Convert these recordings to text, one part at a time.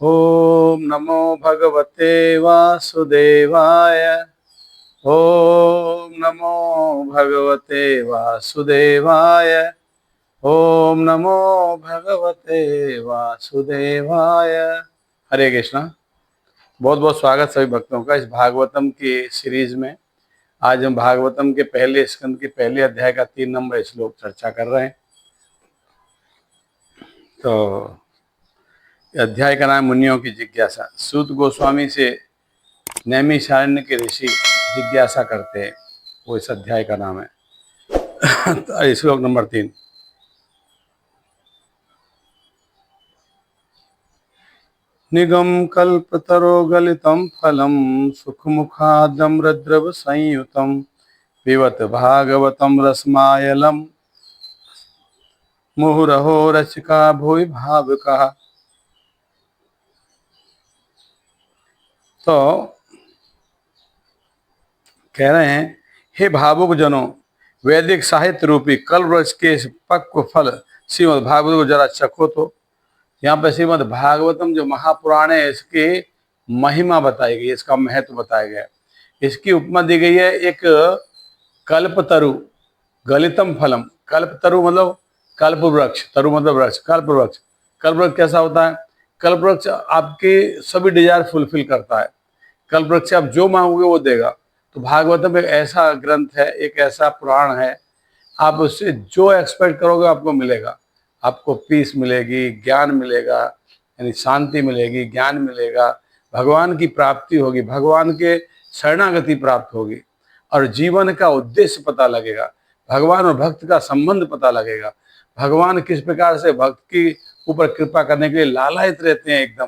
ओम नमो भगवते वासुदेवाय। ओम नमो भगवते वासुदेवाय। ओम नमो भगवते वासुदेवाय। हरे कृष्णा। बहुत बहुत स्वागत सभी भक्तों का इस भागवतम की सीरीज में। आज हम भागवतम के पहले स्कंद के पहले अध्याय का 3 नंबर श्लोक चर्चा कर रहे हैं। तो अध्याय का नाम मुनियों की जिज्ञासा। सूत गोस्वामी से नैमिषारण्य के ऋषि जिज्ञासा करते हैं, वो इस अध्याय का नाम है। तो श्लोक नंबर 3। निगम कल्पतरो गलितं फलं सुखमुखादम्रद्रव संयुतं पिबत भागवतं रसमायलं मुहुरहो रसिका भुवि भावुकाः। तो कह रहे हैं, हे भावुक जनों, वैदिक साहित्य रूपी कल्पवृक्ष के इस पक्व फल श्रीमद् भागवत को जरा चखो। तो यहाँ पे श्रीमद् भागवतम जो महापुराण है, इसकी महिमा बताई गई, इसका महत्व बताया गया है। इसकी उपमा दी गई है एक कल्पतरु गलितम फलम। कल्पतरु मतलब कल्प वृक्ष, तरु मतलब वृक्ष, कल्प वृक्ष। कल्प वृक्ष कैसा होता है? कल्प वृक्ष आपके सभी डिजायर फुलफिल करता है। कल्प वृक्ष से आप जो मांगोगे वो देगा। तो भागवतम एक ऐसा ग्रंथ है, एक ऐसा पुराण है, आप उससे जो एक्सपेक्ट करोगे आपको मिलेगा। आपको पीस मिलेगी, ज्ञान मिलेगा, यानी शांति मिलेगी, ज्ञान मिलेगा, भगवान की प्राप्ति होगी, भगवान के शरणागति प्राप्त होगी, और जीवन का उद्देश्य पता लगेगा, भगवान और भक्त का संबंध पता लगेगा, भगवान किस प्रकार से भक्त की ऊपर कृपा करने के लिए लालायित रहते हैं, एकदम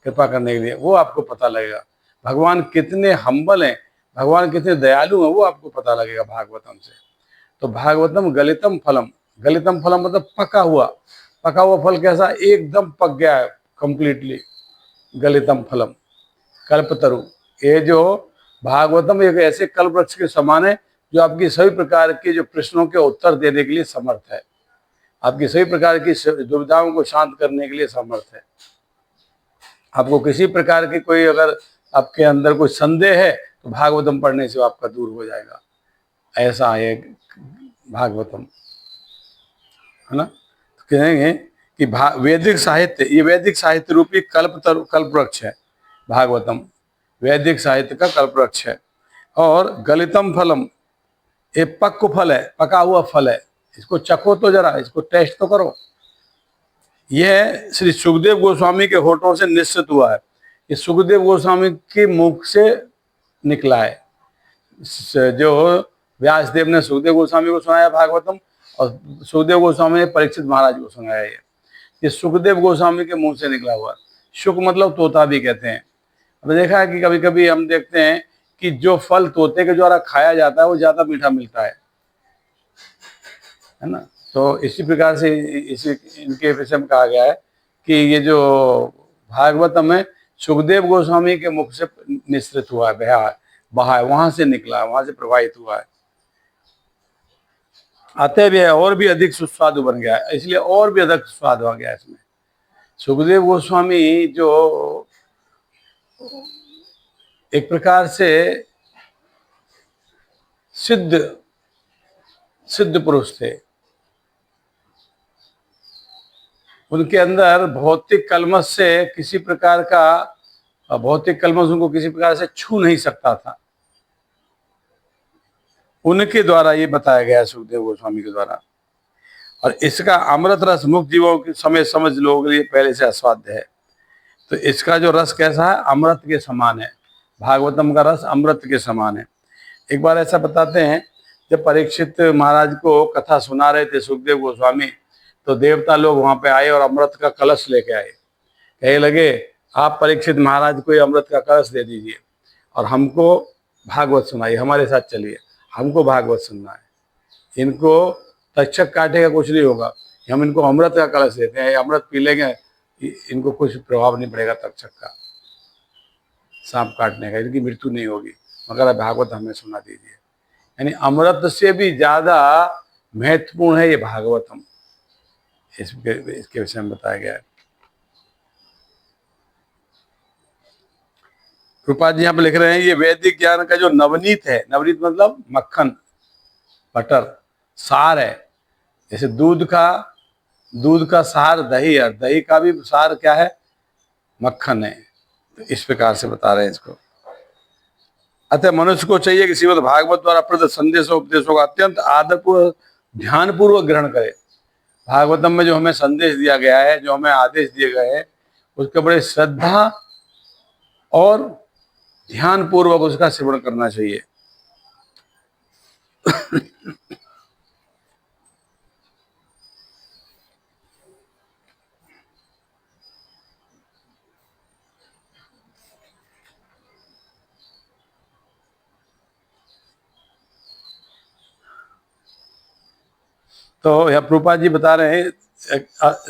कृपा करने के लिए, वो आपको पता लगेगा। भगवान कितने हम्बल हैं, भगवान कितने दयालु हैं, वो आपको पता लगेगा भागवतम से। तो भागवतम गलितम फलम। गलितम फलम मतलब पका हुआ। पका हुआ फल कैसा? एकदम पक गया है कंप्लीटली। गलितम फलम कल्पतरु। ये जो भागवतम एक ऐसे कल्प वृक्ष के समान है जो आपकी सभी प्रकार के जो प्रश्नों के उत्तर देने के लिए समर्थ है, आपकी सभी प्रकार की दुविधाओं को शांत करने के लिए समर्थ है। आपको किसी प्रकार की कोई अगर आपके अंदर कोई संदेह है तो भागवतम पढ़ने से आपका दूर हो जाएगा। ऐसा है भागवतम, है ना। तो कहेंगे कि वैदिक साहित्य, ये वैदिक साहित्य रूपी कल्प वृक्ष है भागवतम। वैदिक साहित्य का कल्प वृक्ष है। और गलितम फलम, ये पक्व फल है, पका हुआ फल है। इसको चखो तो जरा, इसको टेस्ट तो करो। यह श्री सुखदेव गोस्वामी के होठों से निश्चित हुआ है। ये सुखदेव गोस्वामी के मुख से निकला है। जो व्यासदेव ने सुखदेव गोस्वामी को सुनाया भागवतम, और सुखदेव गोस्वामी ने परीक्षित महाराज को सुनाया। ये सुखदेव गोस्वामी के मुंह से निकला हुआ। शुक मतलब तोता भी कहते हैं। अब देखा है कि कभी कभी हम देखते हैं कि जो फल तोते के द्वारा खाया जाता है वो ज्यादा मीठा मिलता है ना। तो इसी प्रकार से इसी इनके विषय में कहा गया है कि ये जो भागवतम है सुखदेव गोस्वामी के मुख से निश्रित हुआ है, बहा है, वहां से निकला है, वहां से प्रवाहित हुआ है। अतः भी है और भी अधिक सुस्वादु बन गया है, इसलिए और भी अधिक स्वाद आ गया इसमें। सुखदेव गोस्वामी जो एक प्रकार से सिद्ध सिद्ध पुरुष थे। उनके अंदर भौतिक कलमश से किसी प्रकार का भौतिक कलमश उनको किसी प्रकार से छू नहीं सकता था। उनके द्वारा ये बताया गया सुखदेव गोस्वामी के द्वारा। और इसका अमृत रस मुक्त जीवों के समय समझ लोगों के लिए पहले से अस्वाद्य है। तो इसका जो रस कैसा है? अमृत के समान है। भागवतम का रस अमृत के समान है। एक बार ऐसा बताते हैं, जब परीक्षित महाराज को कथा सुना रहे थे सुखदेव गोस्वामी, तो देवता लोग वहां पे आए और अमृत का कलश लेके आए। कहने लगे, आप परीक्षित महाराज को ये अमृत का कलश दे दीजिए और हमको भागवत सुनाइए, हमारे साथ चलिए, हमको भागवत सुनना है। इनको तक्षक काटेगा कुछ नहीं होगा, हम इनको अमृत का कलश देते हैं, अमृत पी लेंगे, इनको कुछ प्रभाव नहीं पड़ेगा तक्षक का, सांप काटने का, इनकी मृत्यु नहीं होगी, मगर भागवत हमें सुना दीजिए। यानी अमृत से भी ज्यादा महत्वपूर्ण है ये भागवतम। इसके विषय में बताया गया है। रूपाल जी यहाँ पे लिख रहे हैं ये वैदिक ज्ञान का जो नवनीत है, नवनीत मतलब मक्खन, बटर, सार है। जैसे दूध का सार दही है, दही का भी सार क्या है? मक्खन है। तो इस प्रकार से बता रहे हैं इसको। अतः मनुष्य को चाहिए कि श्रीमद् भागवत द्वारा प्रदत्त संदेशों उपदेशों का अत्यंत आदरपूर्वक ध्यानपूर्वक ग्रहण करे। भागवतम में जो हमें संदेश दिया गया है, जो हमें आदेश दिए गए हैं, उसके बड़े श्रद्धा और ध्यानपूर्वक उसका सेवन करना चाहिए। तो यह प्रभुपाद जी बता रहे हैं,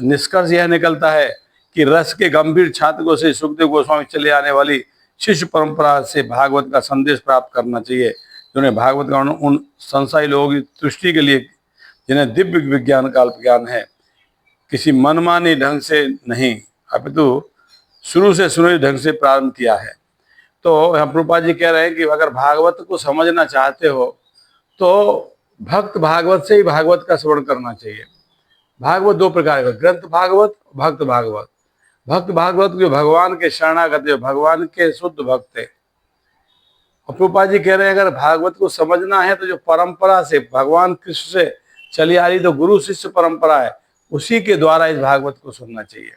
निष्कर्ष यह निकलता है कि रस के गंभीर छात्रों से सुखदेव गोस्वामी चले आने वाली शिष्य परंपरा से भागवत का संदेश प्राप्त करना चाहिए, जिन्हें भागवत का उन संसारी लोगों की तुष्टि के लिए, जिन्हें दिव्य विज्ञान का अल्प ज्ञान है, किसी मनमानी ढंग से नहीं अपितु शुरू से सुनियोजित ढंग से प्रारंभ किया है। तो हम प्रभुपाद जी कह रहे हैं कि अगर भागवत को समझना चाहते हो तो भक्त भागवत से ही भागवत का श्रवण करना चाहिए। भागवत दो प्रकार का, ग्रंथ भागवत, भक्त भागवत। भक्त भागवत जो भगवान के शरणागत, जो भगवान के शुद्ध भक्त है। और प्रभुपाद जी कह रहे हैं अगर भागवत को समझना है तो जो परंपरा से भगवान कृष्ण से चली आ रही तो गुरु शिष्य परंपरा है, उसी के द्वारा इस भागवत को सुनना चाहिए।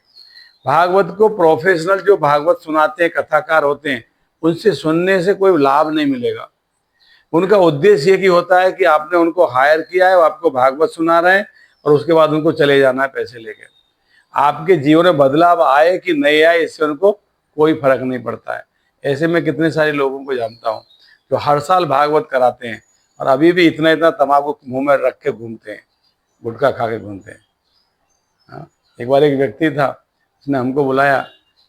भागवत को प्रोफेशनल जो भागवत सुनाते हैं, कथाकार होते हैं, उनसे सुनने से कोई लाभ नहीं मिलेगा। उनका उद्देश्य ये कि होता है कि आपने उनको हायर किया है, वो आपको भागवत सुना रहे हैं और उसके बाद उनको चले जाना है पैसे लेके। आपके जीवन में बदलाव आए कि नहीं आए, इससे उनको कोई फर्क नहीं पड़ता है। ऐसे में कितने सारे लोगों को जानता हूँ जो हर साल भागवत कराते हैं और अभी भी इतना इतना तंबाकू मुंह में रख के घूमते हैं, गुटखा खा के घूमते हैं। हाँ, एक बार एक व्यक्ति था, उसने हमको बुलाया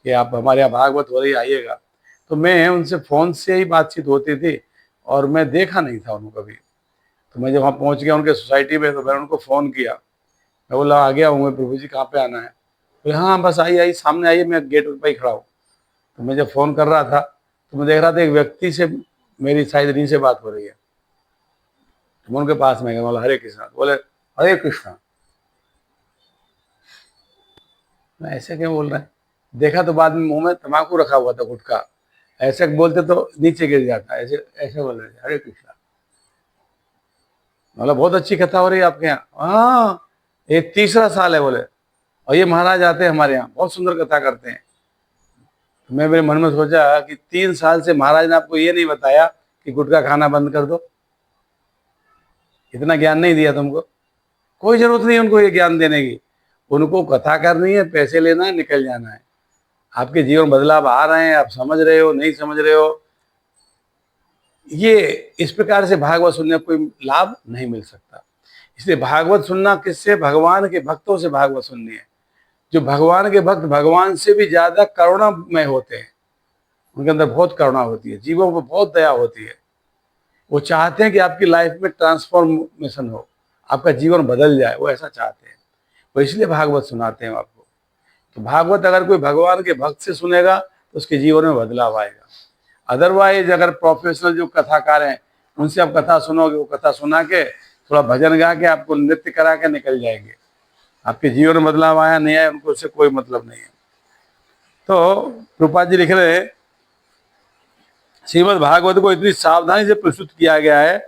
कि आप हमारे यहाँ भागवत हो रही, आइएगा। तो मैं उनसे फ़ोन से ही बातचीत होती थी और मैं देखा नहीं था उनको कभी। तो मैं जब वहाँ पहुँच गया उनके सोसाइटी में तो मैंने उनको फ़ोन किया। मैं बोला आ गया हूँ मैं, प्रभु जी कहाँ पे आना है? बोले हाँ बस आइए सामने आइए, मैं गेट पर ही खड़ा हूँ। तो मैं जब फ़ोन कर रहा था तो मैं देख रहा था एक व्यक्ति से मेरी शायद इन्हीं से बात हो रही है। तो मैं उनके पास में गया, बोला हरे कृष्णा। बोले हरे कृष्णा। मैं ऐसे क्यों बोल रहा है? देखा तो बाद में मुंह में तम्बाकू रखा हुआ था, गुटखा। ऐसे बोलते तो नीचे गिर जाता, ऐसे ऐसे बोल रहे थे हरे कृष्णा। मतलब बहुत अच्छी कथा हो रही है आपके यहाँ? हाँ, ये तीसरा साल है बोले, और ये महाराज आते हैं हमारे यहाँ, बहुत सुंदर कथा करते हैं। तो मैं मेरे मन में सोचा कि 3 साल से महाराज ने आपको ये नहीं बताया कि गुटखा खाना बंद कर दो? इतना ज्ञान नहीं दिया तुमको? कोई जरूरत नहीं उनको ये ज्ञान देने की। उनको कथा करनी है, पैसे लेना है, निकल जाना है। आपके जीवन बदलाव आ रहे हैं, आप समझ रहे हो नहीं समझ रहे हो, ये इस प्रकार से भागवत सुनने कोई लाभ नहीं मिल सकता। इसलिए भागवत सुनना किससे? भगवान के भक्तों से भागवत सुननी है। जो भगवान के भक्त भगवान से भी ज्यादा करुणामय होते हैं, उनके अंदर बहुत करुणा होती है, जीवों पर बहुत दया होती है। वो चाहते हैं कि आपकी लाइफ में ट्रांसफॉर्मेशन हो, आपका जीवन बदल जाए, वो ऐसा चाहते हैं। वो इसलिए भागवत सुनाते हैं आपको। तो भागवत अगर कोई भगवान के भक्त से सुनेगा तो उसके जीवन में बदलाव आएगा। अदरवाइज अगर प्रोफेशनल जो कथाकार हैं उनसे आप कथा सुनोगे, वो कथा सुना के थोड़ा भजन गा के आपको नृत्य करा के निकल जाएंगे, आपके जीवन में बदलाव आया नहीं आया उनको उससे कोई मतलब नहीं है। तो प्रभुपाद जी लिख रहे हैं श्रीमद् भागवत को इतनी सावधानी से प्रस्तुत किया गया है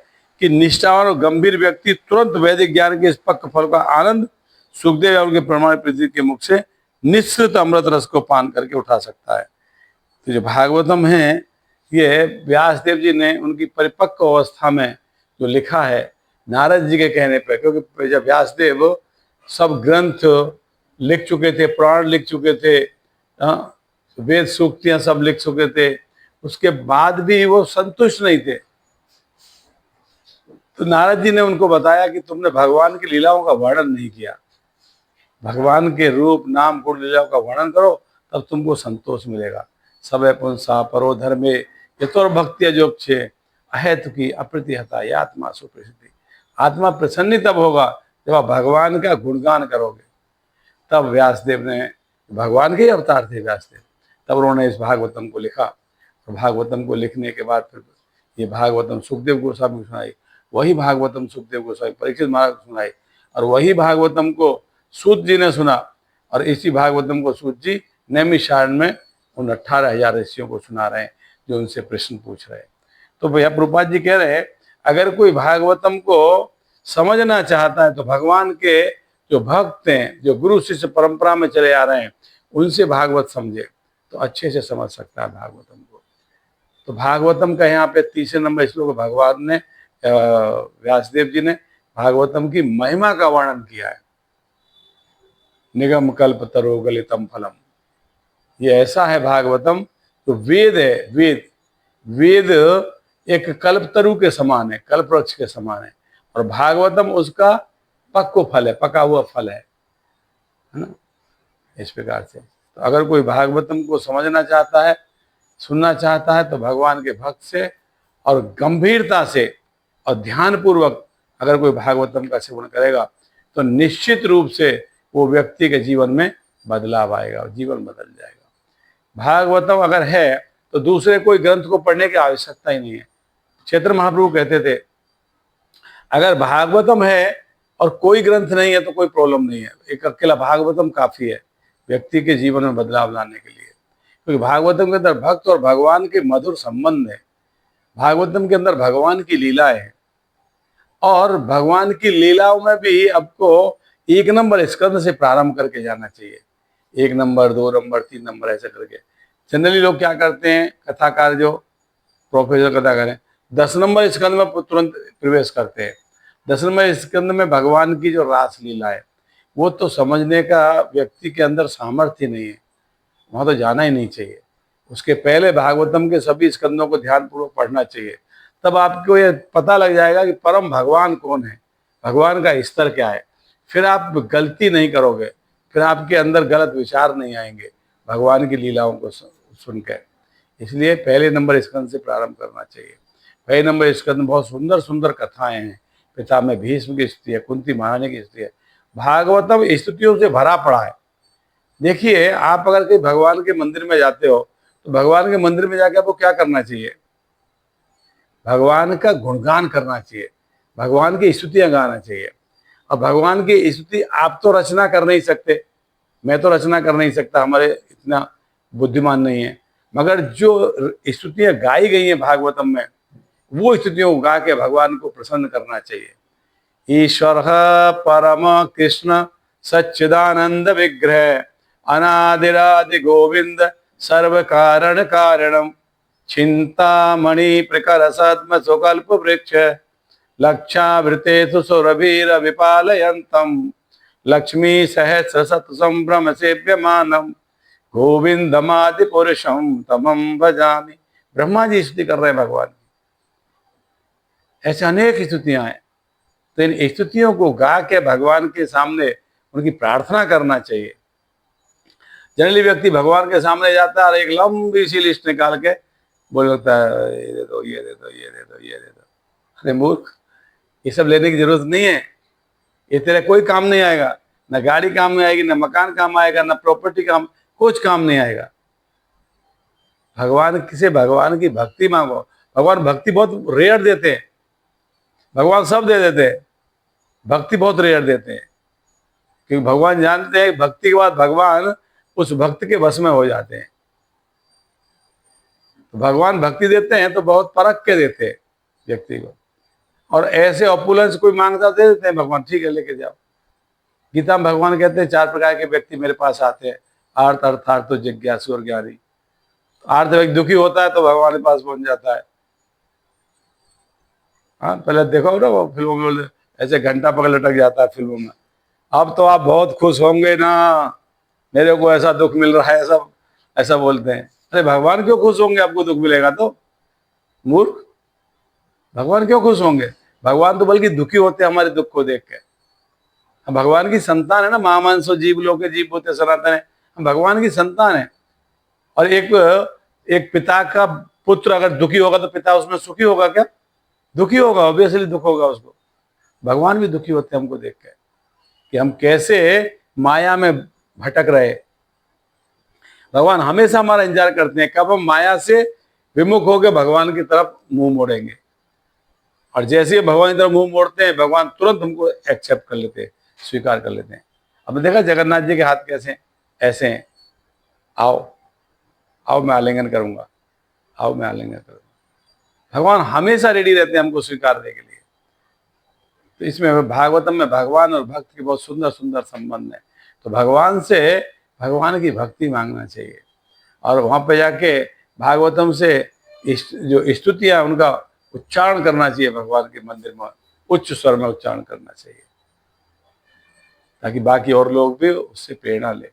कि निष्ठावान और गंभीर व्यक्ति तुरंत वैदिक ज्ञान के इस पक्क फल का आनंद सुखदेव या उनके प्रमाण पृथ्वी के मुख से निश्चित अमृत रस को पान करके उठा सकता है। तो जो भागवतम है ये व्यासदेव जी ने उनकी परिपक्व अवस्था में जो लिखा है नारद जी के कहने पर, क्योंकि जब व्यासदेव सब ग्रंथ लिख चुके थे, पुराण लिख चुके थे, वेद सूक्तियां सब लिख चुके थे, उसके बाद भी वो संतुष्ट नहीं थे। तो नारद जी ने उनको बताया कि तुमने भगवान की लीलाओं का वर्णन नहीं किया, भगवान के रूप नाम गुण लीलाओं का वर्णन करो तब तुमको संतोष मिलेगा। सब पुंसा परो धर्मे यतोर भक्तिया जोक्षे अहेतु की अप्रतिहता ये आत्मा सुप्रसिद्धि। आत्मा प्रसन्न तब होगा जब आप भगवान का गुणगान करोगे। तब व्यासदेव ने, भगवान के ही अवतार थे व्यासदेव, तब उन्होंने इस भागवतम को लिखा। और भागवतम को लिखने के बाद फिर ये भागवतम सुखदेव गोस्वामी को सुनाई, वही भागवतम सुखदेव गोस्वामी परीक्षित महाराज को सुनाई, और वही भागवतम को सूत जी ने सुना, और इसी भागवतम को सूत जी नैमिषारण्य में उन 18,000 ऋषियों को सुना रहे हैं जो उनसे प्रश्न पूछ रहे हैं। तो भैया प्रभुपाद जी कह रहे हैं अगर कोई भागवतम को समझना चाहता है तो भगवान के जो भक्त हैं, जो गुरु शिष्य परंपरा में चले आ रहे हैं, उनसे भागवत समझे तो अच्छे से समझ सकता है भागवतम को। तो भागवतम का यहाँ पे 30 नंबर श्लोक भगवान ने व्यासदेव जी ने भागवतम की महिमा का वर्णन किया है। निगम कल्प तरो गलितम फलम, ये ऐसा है भागवतम तो वेद है। वेद एक कल्पतरु के समान है, कल्प वृक्ष के समान है, और भागवतम उसका पक्व फल है, पका हुआ फल है ना। इस प्रकार से तो अगर कोई भागवतम को समझना चाहता है, सुनना चाहता है, तो भगवान के भक्त से और गंभीरता से और ध्यानपूर्वक अगर कोई भागवतम का सेवन करेगा तो निश्चित रूप से वो व्यक्ति के जीवन में बदलाव आएगा और जीवन बदल जाएगा। भागवतम अगर है तो दूसरे कोई ग्रंथ को पढ़ने की आवश्यकता ही नहीं है। चैतन्य महाप्रभु कहते थे अगर भागवतम है और कोई ग्रंथ नहीं है तो कोई प्रॉब्लम नहीं है, एक अकेला भागवतम काफी है व्यक्ति के जीवन में बदलाव लाने के लिए, क्योंकि भागवतम के अंदर भक्त और भगवान के मधुर संबंध है। भागवतम के अंदर भगवान की लीलाएं है, और भगवान की लीलाओं में भी आपको 1 नंबर स्कंद से प्रारंभ करके जाना चाहिए। 1 नंबर, 2 नंबर, 3 नंबर ऐसे करके। जनरली लोग क्या करते हैं, कथाकार जो प्रोफेसर कथाकार हैं 10 नंबर स्कंद में तुरंत प्रवेश करते हैं। 10 नंबर स्कंद में भगवान की जो रास लीला है वो तो समझने का व्यक्ति के अंदर सामर्थ्य नहीं है, वहां तो जाना ही नहीं चाहिए। उसके पहले भागवतम के सभी स्कंदों को ध्यानपूर्वक पढ़ना चाहिए, तब आपको ये पता लग जाएगा कि परम भगवान कौन है, भगवान का स्तर क्या है। फिर आप गलती नहीं करोगे, फिर आपके अंदर गलत विचार नहीं आएंगे भगवान की लीलाओं को सुनकर। इसलिए पहले नंबर स्कंद से प्रारंभ करना चाहिए। पहले नंबर स्कंद में बहुत सुंदर सुंदर कथाएं हैं। पितामह भीष्म की स्तुति है, कुंती महारानी की स्तुति है। भागवतम स्तुतियों से भरा पड़ा है। देखिए, आप अगर कहीं भगवान के मंदिर में जाते हो तो भगवान के मंदिर में जाके आपको क्या करना चाहिए, भगवान का गुणगान करना चाहिए, भगवान की स्तुतियां गाना चाहिए। और भगवान की स्तुति आप तो रचना कर नहीं सकते, मैं तो रचना कर नहीं सकता, हमारे इतना बुद्धिमान नहीं है, मगर जो स्तुतियां गाई गई हैं भागवतम में वो स्तुतियों को गा के भगवान को प्रसन्न करना चाहिए। ईश्वर परम कृष्ण सच्चिदानंद विग्रह अनादिरादि गोविंद सर्व कारण कारणम चिंतामणि प्रकर सद्म सुकल्प वृक्ष लक्षावृते सुरभीर विपालयन्तम लक्ष्मी सहस्र सत संभ्रम सेव्यमानम गोविंदमादि पुरुषम तमं भजामि। ब्रह्मा जी स्तुति कर रहे हैं भगवान की। ऐसे अनेक स्तुतियां हैं, तो इन स्तुतियों को गा के भगवान के सामने उनकी प्रार्थना करना चाहिए। जनरली व्यक्ति भगवान के सामने जाता है और एक लंबी सी लिस्ट निकाल के बोल लगता है ये दे दो, ये दे दो, ये दे दो, ये दे दो। अरे मूर्ख, ये सब लेने की जरूरत नहीं है। ये तेरा कोई काम नहीं आएगा, ना गाड़ी काम में आएगी, ना मकान काम आएगा, ना प्रॉपर्टी काम, कुछ काम नहीं आएगा। भगवान से भगवान की भक्ति मांगो। भगवान भक्ति बहुत रेयर देते हैं, भगवान सब दे देते हैं, भक्ति बहुत रेयर देते हैं, क्योंकि भगवान जानते हैं भक्ति के बाद भगवान उस भक्त के वश में हो जाते हैं। तो भगवान भक्ति देते हैं तो बहुत परख के देते हैं व्यक्ति को, और ऐसे ऑपुलेंस कोई मांगता दे देते हैं भगवान, ठीक है लेके जाओ। गीता में भगवान कहते हैं 4 प्रकार के व्यक्ति मेरे पास आते हैं, आर्त अर्थार्थ जिज्ञासु और ज्ञानी। आर्थ व्यक्ति दुखी होता है तो भगवान के पास पहुंच जाता है। हाँ, पहले देखो ना वो फिल्मों में ऐसे घंटा पकड़ लटक जाता है फिल्मों में। अब तो आप बहुत खुश होंगे ना, मेरे को ऐसा दुख मिल रहा है, ऐसा ऐसा बोलते हैं। अरे भगवान क्यों खुश होंगे आपको दुख मिलेगा तो? मूर्ख, भगवान क्यों खुश होंगे? भगवान तो बल्कि दुखी होते हैं हमारे दुख को देख के। हम भगवान की संतान है ना, महामानसो जीव लोके जीव होते सनातन है, हम भगवान की संतान है। और एक पिता का पुत्र अगर दुखी होगा तो पिता उसमें सुखी होगा क्या? दुखी होगा, ऑब्वियसली दुख होगा उसको। भगवान भी दुखी होते हैं हमको देख के कि हम कैसे माया में भटक रहे। भगवान हमेशा हमारा इंतजार करते हैं कब हम माया से विमुख होकर भगवान की तरफ मुंह मोड़ेंगे, और जैसे ही भगवान की तरफ मुंह मोड़ते हैं भगवान तुरंत हमको एक्सेप्ट कर लेते हैं, स्वीकार कर लेते हैं। अब देखा जगन्नाथ जी के हाथ कैसे हैं? ऐसे हैं, आओ आओ मैं आलिंगन करूंगा, आओ मैं आलिंगन करूंगा। भगवान हमेशा रेडी रहते हैं हमको स्वीकारने के लिए। तो इसमें भागवतम में भगवान और भक्त के बहुत सुंदर सुंदर संबंध है। तो भगवान से भगवान की भक्ति मांगना चाहिए, और वहां पे जाके भागवतम से जो स्तुतियां उनका उच्चारण करना चाहिए, भगवान के मंदिर में उच्च स्वर में उच्चारण करना चाहिए, ताकि बाकी और लोग भी उससे प्रेरणा ले।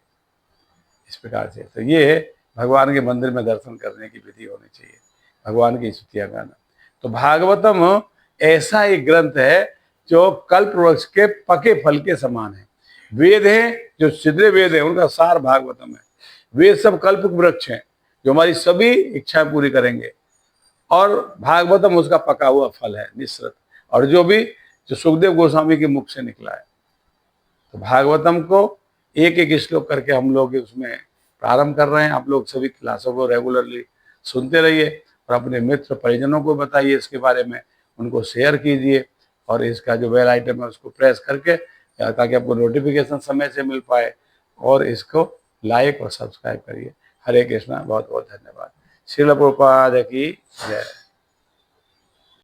इस प्रकार से तो ये भगवान के मंदिर में दर्शन करने की विधि होनी चाहिए, भगवान की स्तुतियां गाना। तो भागवतम ऐसा एक ग्रंथ है जो कल्प वृक्ष के पके फल के समान है। वेद है, जो सिद्धे वेद है उनका सार भागवतम है। वेद सब कल्प वृक्ष हैं जो हमारी सभी इच्छाएं पूरी करेंगे, और भागवतम उसका पका हुआ फल है निश्रित, और जो सुखदेव गोस्वामी के मुख से निकला है। तो भागवतम को एक एक श्लोक करके हम लोग उसमें प्रारंभ कर रहे हैं। आप लोग सभी क्लासों को रेगुलरली सुनते रहिए, और अपने मित्र परिजनों को बताइए इसके बारे में, उनको शेयर कीजिए, और इसका जो बेल आइटम है उसको प्रेस करके, ताकि आपको नोटिफिकेशन समय से मिल पाए, और इसको लाइक और सब्सक्राइब करिए। हरे कृष्णा, बहुत बहुत धन्यवाद। श्रील प्रभुपाद की जय।